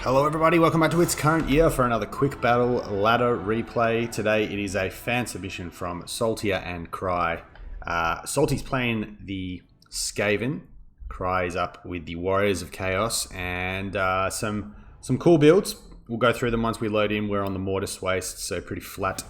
Hello everybody, welcome back to It's Current Year for another quick battle ladder replay. Today it is a fan submission from Suneater and Cry. Salty's playing the Skaven, Cry is up with the Warriors of Chaos, and some cool builds. We'll go through them once we load in. We're on the Mortis Waste, so pretty flat,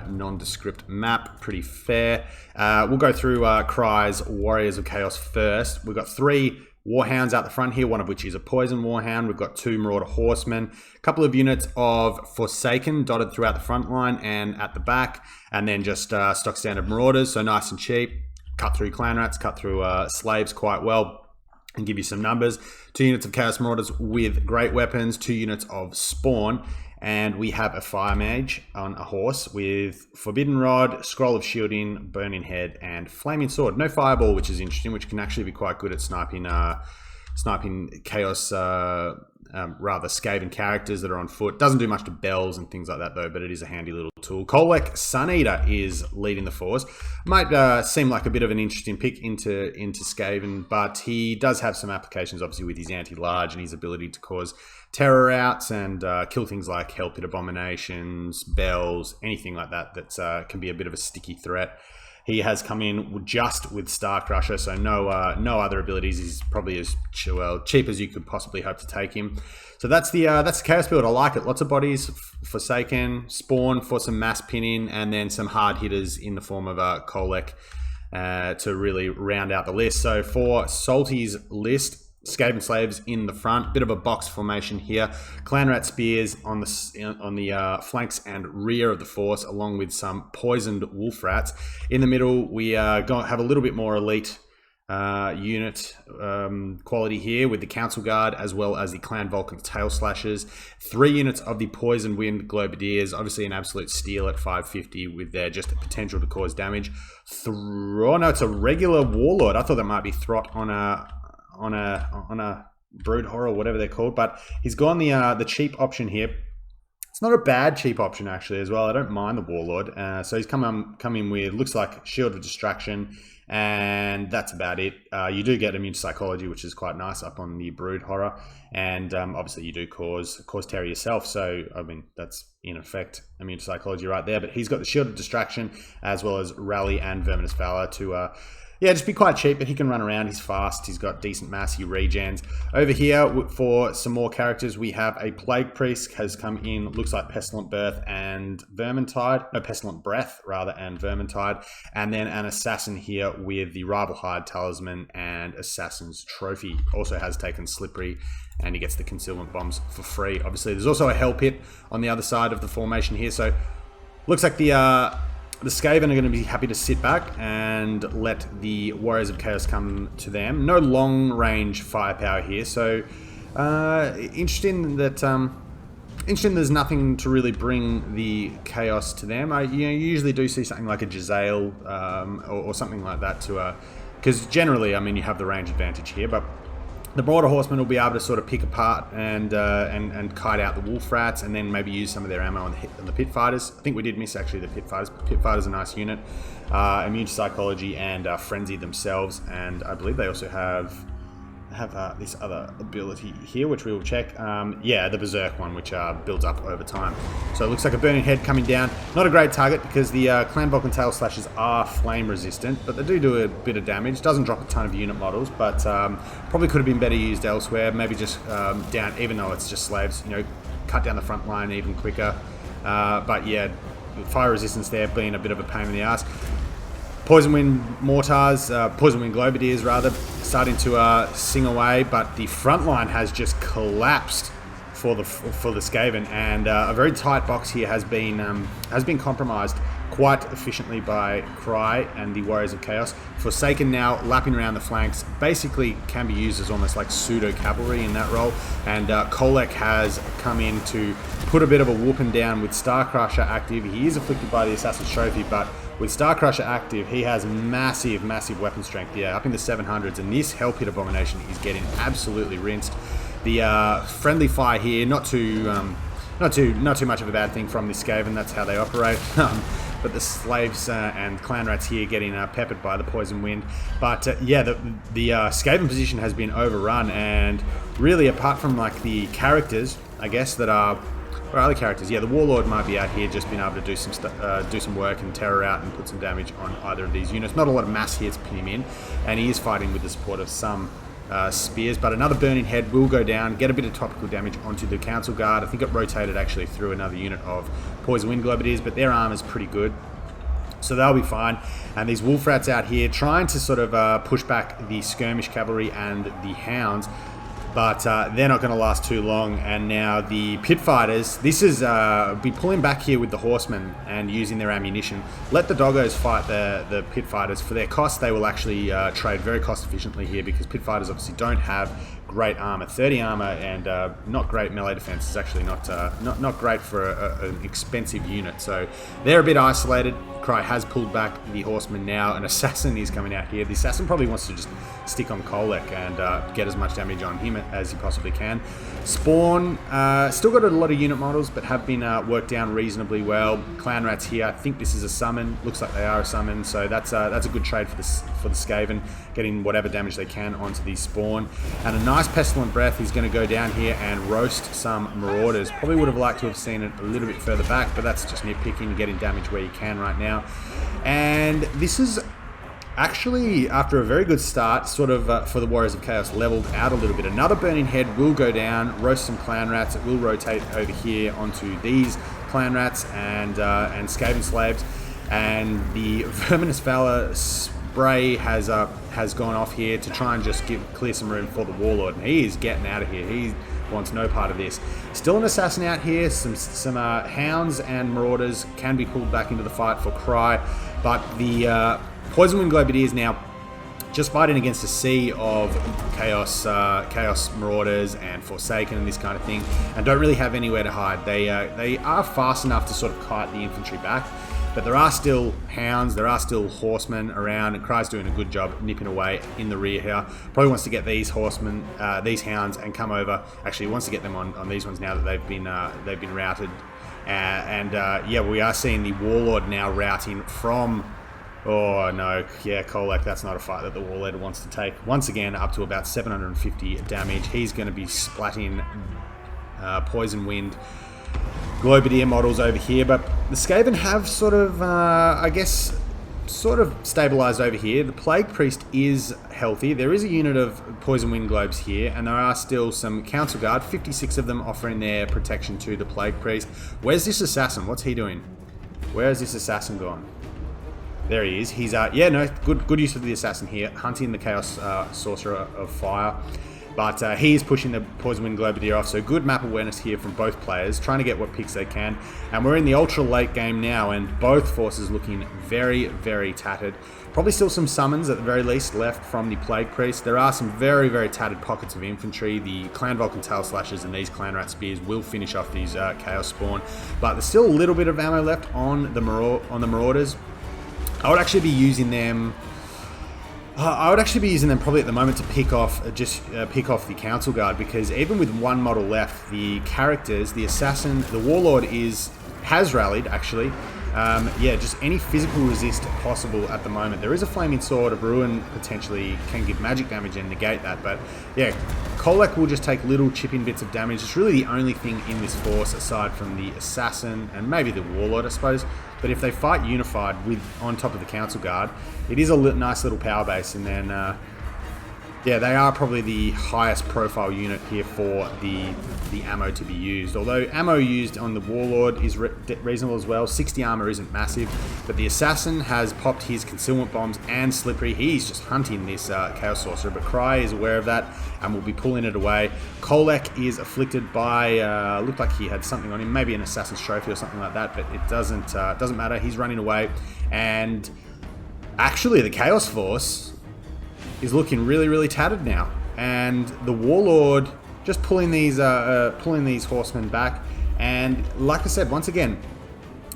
nondescript map, pretty fair. We'll go through Cry's Warriors of Chaos first. We've got 3 Warhounds out the front here, one of which is a Poison Warhound. We've got 2 Marauder Horsemen, a couple of units of Forsaken dotted throughout the front line and at the back, and then just stock standard Marauders, so nice and cheap. Cut through Clan Rats, cut through Slaves quite well, and give you some numbers. 2 units of Chaos Marauders with great weapons, 2 units of Spawn, and we have a Fire Mage on a horse with Forbidden Rod, Scroll of Shielding, Burning Head, and Flaming Sword. No Fireball, which is interesting, which can actually be quite good at sniping Chaos, rather Skaven characters that are on foot. Doesn't do much to bells and things like that though, but it is a handy little tool. Kolek Suneater is leading the force. Might seem like a bit of an interesting pick into Skaven, but he does have some applications obviously with his anti-large and his ability to cause terror outs and kill things like Hell Pit Abominations, bells, anything like that that can be a bit of a sticky threat. He has come in just with Star Crusher, so no other abilities. He's probably as cheap as you could possibly hope to take him. So that's the Chaos build. I like it. Lots of bodies, Forsaken, Spawn for some mass pinning, and then some hard hitters in the form of Kolek to really round out the list. So for Salty's list, Skaven Slaves in the front, bit of a box formation here. Clan Rat Spears on the flanks and rear of the force, along with some poisoned Wolf Rats. In the middle, we have a little bit more elite unit quality here with the Council Guard as well as the Clan Vulcan Tail Slashers. 3 units of the Poison Wind Globadiers, obviously an absolute steal at 550 with their just potential to cause damage. Oh no, it's a regular Warlord. I thought that might be Throt on a Brood Horror, whatever they're called, but he's gone the cheap option here. It's not a bad cheap option actually as well. I don't mind the Warlord. So he's come in with, looks like Shield of Distraction, and that's about it. You do get Immune to Psychology, which is quite nice up on the Brood Horror, and obviously you do cause terror yourself. So I mean that's in effect Immune to Psychology right there. But he's got the Shield of Distraction as well as Rally and Verminous Valor to yeah, just be quite cheap, but he can run around. He's fast. He's got decent mass. He regens. Over here, for some more characters, we have a Plague Priest has come in. Looks like Pestilent Birth and Vermintide. No, Pestilent Breath, rather, and Vermintide. And then an Assassin here with the Rival Hide Talisman and Assassin's Trophy. Also has taken Slippery, and he gets the Concealment Bombs for free. Obviously, there's also a Hell Pit on the other side of the formation here. So, looks like the Skaven are going to be happy to sit back and let the Warriors of Chaos come to them. No long-range firepower here, so interesting that there's nothing to really bring the Chaos to them. You usually do see something like a Jezzail or something like that to because generally, I mean, you have the range advantage here, but the Marauder Horsemen will be able to sort of pick apart and kite out the Wolf Rats, and then maybe use some of their ammo on the Pit Fighters. I think we did miss actually the Pit Fighters. Pit Fighters are a nice unit. Immune to Psychology and Frenzy themselves, and I believe they also have this other ability here, which we will check. Yeah, the Berserk one, which builds up over time. So it looks like a Burning Head coming down. Not a great target because the Clan Vulcan Tail Slashers are flame resistant, but they do a bit of damage. Doesn't drop a ton of unit models, but probably could have been better used elsewhere. Maybe just down, even though it's just Slaves, you know, cut down the front line even quicker. But yeah, fire resistance there being a bit of a pain in the ass. Poison Wind Mortars, Poison Wind Globadiers rather, starting to sing away, but the front line has just collapsed for the Skaven, and a very tight box here has been compromised quite efficiently by Cry and the Warriors of Chaos. Forsaken now lapping around the flanks, basically can be used as almost like pseudo cavalry in that role, and Kolek has come in to put a bit of a whooping down with Star Crusher active. He is afflicted by the Assassin's Trophy, but with Star Crusher active, he has massive weapon strength, yeah, up in the 700s, and this Hell Pit Abomination is getting absolutely rinsed. The friendly fire here, not too much of a bad thing from this Skaven. That's how they operate. but the slaves and clan rats here getting peppered by the poison wind. But yeah, the Skaven position has been overrun, and really apart from like the characters, I guess, that are... Or other characters, yeah, the Warlord might be out here just being able to do some work and terror out and put some damage on either of these units. Not a lot of mass here to pin him in, and he is fighting with the support of some spears, but another Burning Head will go down, get a bit of topical damage onto the Council Guard. I think it rotated actually through another unit of Poison Wind Globadiers, but their armor is pretty good, so they'll be fine. And these Wolf Rats out here trying to sort of push back the Skirmish Cavalry and the Hounds, but they're not going to last too long. And now the Pit Fighters, this is be pulling back here with the Horsemen and using their ammunition. Let the Doggos fight the Pit Fighters. For their cost, they will actually trade very cost efficiently here, because Pit Fighters obviously don't have great armor. 30 armor and not great melee defense is actually not great for an expensive unit. So they're a bit isolated. Cry has pulled back the Horseman now. An Assassin is coming out here. The Assassin probably wants to just stick on Kolek and get as much damage on him as he possibly can. Spawn, still got a lot of unit models, but have been worked down reasonably well. Clan Rats here, I think this is a summon. Looks like they are a summon, so that's a good trade for the Skaven, getting whatever damage they can onto the Spawn. And a nice Pestilent Breath is going to go down here and roast some Marauders. Probably would have liked to have seen it a little bit further back, but that's just nitpicking, getting damage where you can right now. And this is actually, after a very good start, sort of for the Warriors of Chaos, leveled out a little bit. Another Burning Head will go down, roast some Clan Rats. It will rotate over here onto these Clan Rats and Skaven Slaves. And the Verminous Valor spray has gone off here to try and just clear some room for the Warlord. And he is getting out of here. He wants no part of this. Still an Assassin out here. Some Hounds and Marauders can be pulled back into the fight for Cry, but the Poison Wind Globadiers now just fighting against a sea of Chaos Marauders and Forsaken and this kind of thing, and don't really have anywhere to hide. They are fast enough to sort of kite the infantry back, but there are still Hounds, there are still Horsemen around, and Cry's doing a good job nipping away in the rear here. Probably wants to get these Horsemen, these Hounds, and come over. Actually, he wants to get them on these ones now that they've been routed. Yeah, we are seeing the Warlord now routing from... Oh no, yeah, Kolek, that's not a fight that the Warlord wants to take. Once again, up to about 750 damage. He's going to be splatting Poison Wind Globadier models over here, but the Skaven have sort of, I guess, sort of stabilized over here. The Plague Priest is healthy. There is a unit of Poison Wind Globes here, and there are still some Council Guard, 56 of them offering their protection to the Plague Priest. Where's this Assassin? What's he doing? Where has this Assassin gone? There he is. He's, yeah, no, good use of the Assassin here, hunting the Chaos Sorcerer of Fire. But he is pushing the Poison Wind Globadier off, so good map awareness here from both players, trying to get what picks they can. And we're in the ultra late game now, and both forces looking very, very tattered. Probably still some summons at the very least left from the Plague Priest. There are some very, very tattered pockets of infantry. The Clan Vulcan Tail Slashers and these Clan Rat Spears will finish off these Chaos Spawn. But there's still a little bit of ammo left on the Marauders. I would actually be using them... probably at the moment to pick off the Council Guard, because even with one model left, the characters, the Assassin, the Warlord has rallied actually. Yeah, just any physical resist possible at the moment. There is a Flaming Sword of Ruin potentially can give magic damage and negate that, but yeah, Kolek will just take little chipping bits of damage. It's really the only thing in this force aside from the Assassin and maybe the Warlord, I suppose. But if they fight unified on top of the Council Guard, it is a nice little power base, and then yeah, they are probably the highest profile unit here for the ammo to be used. Although ammo used on the Warlord is reasonable as well. 60 armor isn't massive, but the Assassin has popped his Concealment Bombs and Slippery. He's just hunting this Chaos Sorcerer, but Cry is aware of that and will be pulling it away. Kolek is afflicted by, looked like he had something on him, maybe an Assassin's Trophy or something like that, but it doesn't matter. He's running away, and actually the Chaos Force is looking really, really tattered now, and the Warlord just pulling these horsemen back. And like I said, once again,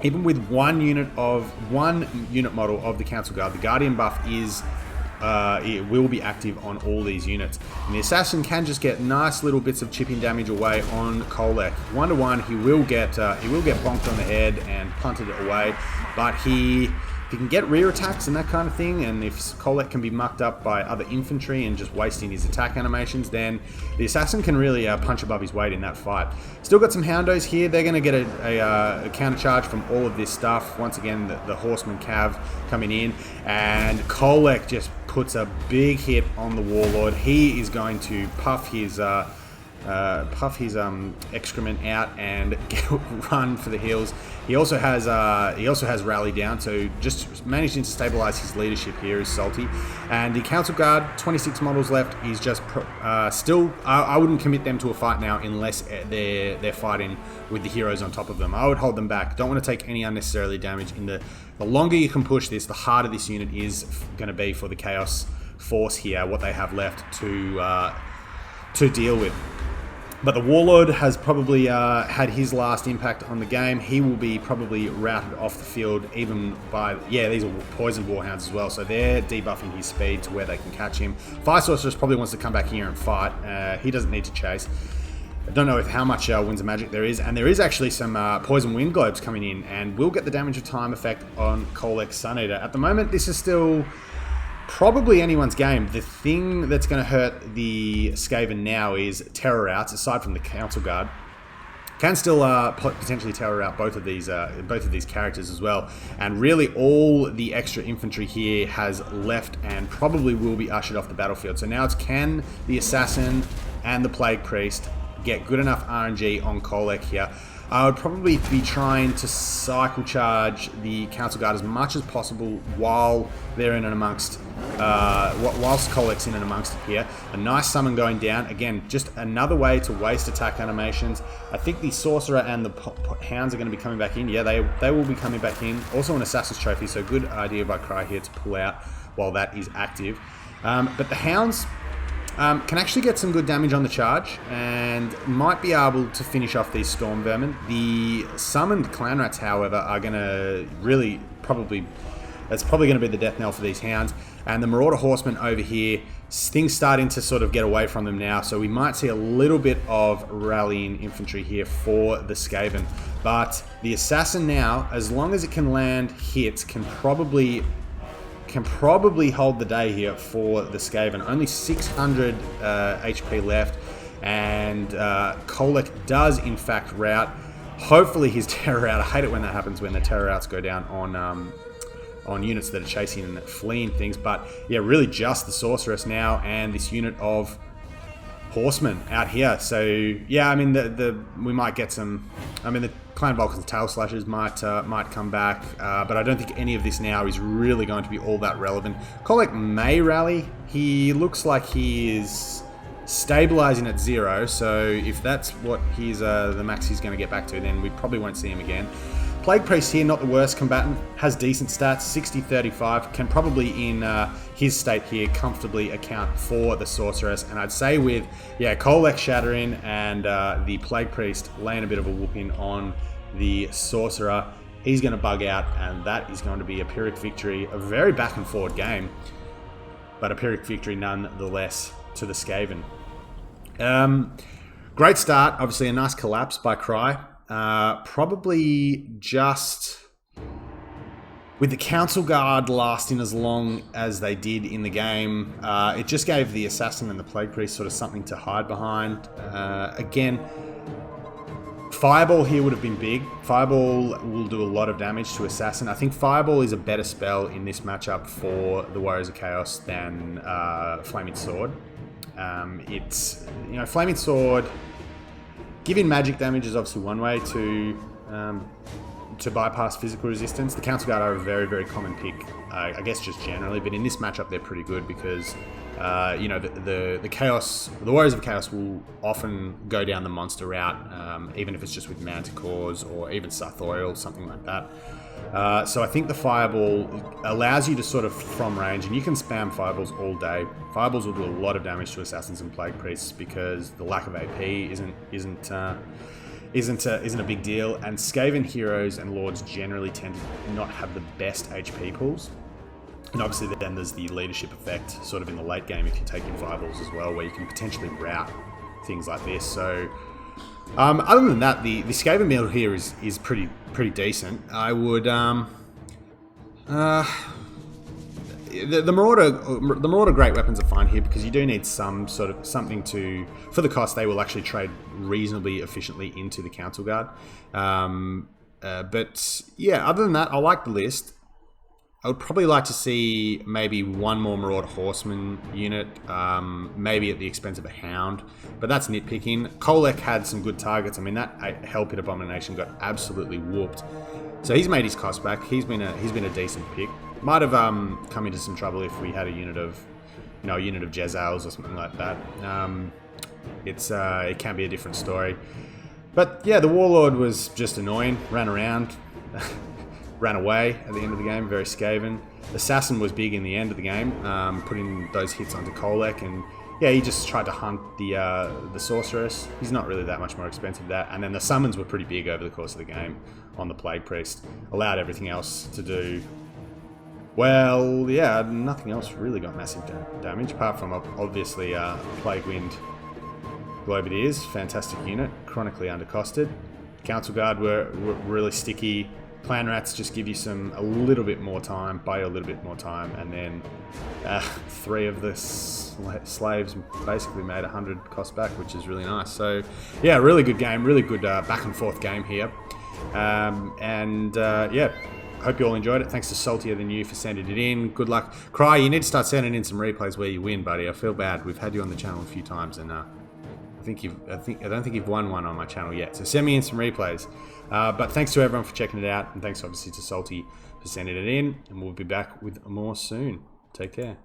even with one unit model of the Council Guard, the Guardian buff is it will be active on all these units. And the assassin can just get nice little bits of chipping damage away on Kolek. 1-to-1, he will get bonked on the head and punted away, but if he can get rear attacks and that kind of thing, and if Kolek can be mucked up by other infantry and just wasting his attack animations, then the assassin can really punch above his weight in that fight. Still got some Houndos here. They're going to get a counter charge from all of this stuff. Once again, the Horseman Cav coming in, and Kolek just puts a big hit on the Warlord. He is going to puff his excrement out and run for the hills. He also has rally down, so just managing to stabilize his leadership here is salty. And the Council Guard, 26 models left. He's just still. I wouldn't commit them to a fight now unless they're fighting with the heroes on top of them. I would hold them back. Don't want to take any unnecessarily damage. The longer you can push this, the harder this unit is going to be for the Chaos Force here. What they have left to deal with. But the Warlord has probably had his last impact on the game. He will be probably routed off the field even by... Yeah, these are poisoned Warhounds as well, so they're debuffing his speed to where they can catch him. Fire Sorceress probably wants to come back here and fight. He doesn't need to chase. I don't know how much Winds of Magic there is, and there is actually some Poison Wind Globes coming in, and we'll get the damage of time effect on Kolek's Suneater. At the moment, this is still... probably anyone's game. The thing that's going to hurt the Skaven now is Terror Outs, aside from the Council Guard. Can still potentially terror out both of these characters as well. And really all the extra infantry here has left and probably will be ushered off the battlefield. So now it's can the Assassin and the Plague Priest get good enough RNG on Kolek here. I would probably be trying to cycle charge the Council Guard as much as possible while they're in and amongst, whilst Kolek's in and amongst it here. A nice summon going down. Again, just another way to waste attack animations. I think the Sorcerer and the Hounds are going to be coming back in. Yeah, they will be coming back in. Also an Assassin's Trophy, so good idea by Cry here to pull out while that is active. But the Hounds... can actually get some good damage on the charge and might be able to finish off these Storm Vermin. The summoned Clan Rats, however, are going to really that's probably going to be the death knell for these Hounds. And the Marauder Horsemen over here, things starting to sort of get away from them now. So we might see a little bit of rallying infantry here for the Skaven. But the Assassin now, as long as it can land hits, can probably hold the day here for the Skaven. Only 600 HP left, and Kolek does in fact rout. Hopefully his terror out. I hate it when that happens, when the terror outs go down on units that are chasing and fleeing things. But yeah, really just the Sorceress now and this unit of Horsemen out here. So yeah, I mean we might get some. I mean the Clan Vulcan's Tail Slashers might come back, but I don't think any of this now is really going to be all that relevant. Kolek may rally. He looks like he is stabilizing at 0, so if that's what he's the max he's going to get back to, then we probably won't see him again. Plague Priest here, not the worst combatant, has decent stats, 60-35, can probably in his state here comfortably account for the Sorceress, and I'd say with Kolek shattering and the Plague Priest laying a bit of a whooping on the Sorcerer, he's going to bug out, and that is going to be a Pyrrhic victory. A very back and forward game, but a Pyrrhic victory nonetheless to the Skaven. Great start, obviously a nice collapse by Cry. Probably just with the Council Guard lasting as long as they did in the game, it just gave the Assassin and the Plague Priest sort of something to hide behind. Again, Fireball here would have been big. Fireball will do a lot of damage to Assassin. I think Fireball is a better spell in this matchup for the Warriors of Chaos than Flaming Sword. It's, Flaming Sword, giving magic damage is obviously one way to bypass physical resistance. The Council Guard are a very, very common pick, I guess just generally, but in this matchup they're pretty good because the Warriors of Chaos will often go down the monster route, even if it's just with Manticores or even Sartorial, something like that. So I think the Fireball allows you to sort of from range, and you can spam Fireballs all day. Fireballs will do a lot of damage to Assassins and Plague Priests because the lack of AP isn't a big deal, and Skaven heroes and lords generally tend to not have the best HP pools. And obviously then there's the leadership effect sort of in the late game if you take in fireballs as well, where you can potentially route things like this. So other than that, the Skaven build here is pretty decent. I would the Marauder great weapons are fine here because you do need some sort of something to, for the cost they will actually trade reasonably efficiently into the Council Guard. But yeah, other than that, I like the list. I would probably like to see maybe one more Marauder Horseman unit, maybe at the expense of a Hound, but that's nitpicking. Kolek had some good targets. I mean, that Hell Pit Abomination got absolutely whooped, so he's made his cost back. He's been a decent pick. Might have come into some trouble if we had a unit of, a unit of Jezzails or something like that. It can be a different story. But yeah, the Warlord was just annoying. Ran around. Ran away at the end of the game, very Skaven. Assassin was big in the end of the game, putting those hits onto Kolek, and yeah, he just tried to hunt the Sorceress. He's not really that much more expensive than that. And then the summons were pretty big over the course of the game on the Plague Priest. Allowed everything else to do, well, yeah, nothing else really got massive damage, apart from obviously Plague Wind Globadiers, fantastic unit, chronically undercosted. Council Guard were really sticky. Clan Rats just give you a little bit more time, buy you a little bit more time, and then 3 of the slaves basically made 100 cost back, which is really nice. So yeah, really good game, really good back and forth game here. Yeah, hope you all enjoyed it. Thanks to Saltier than you for sending it in. Good luck. Cry, you need to start sending in some replays where you win, buddy. I feel bad. We've had you on the channel a few times, and I don't think you've won one on my channel yet. So send me in some replays. But thanks to everyone for checking it out, and thanks obviously to Salty for sending it in, and we'll be back with more soon. Take care.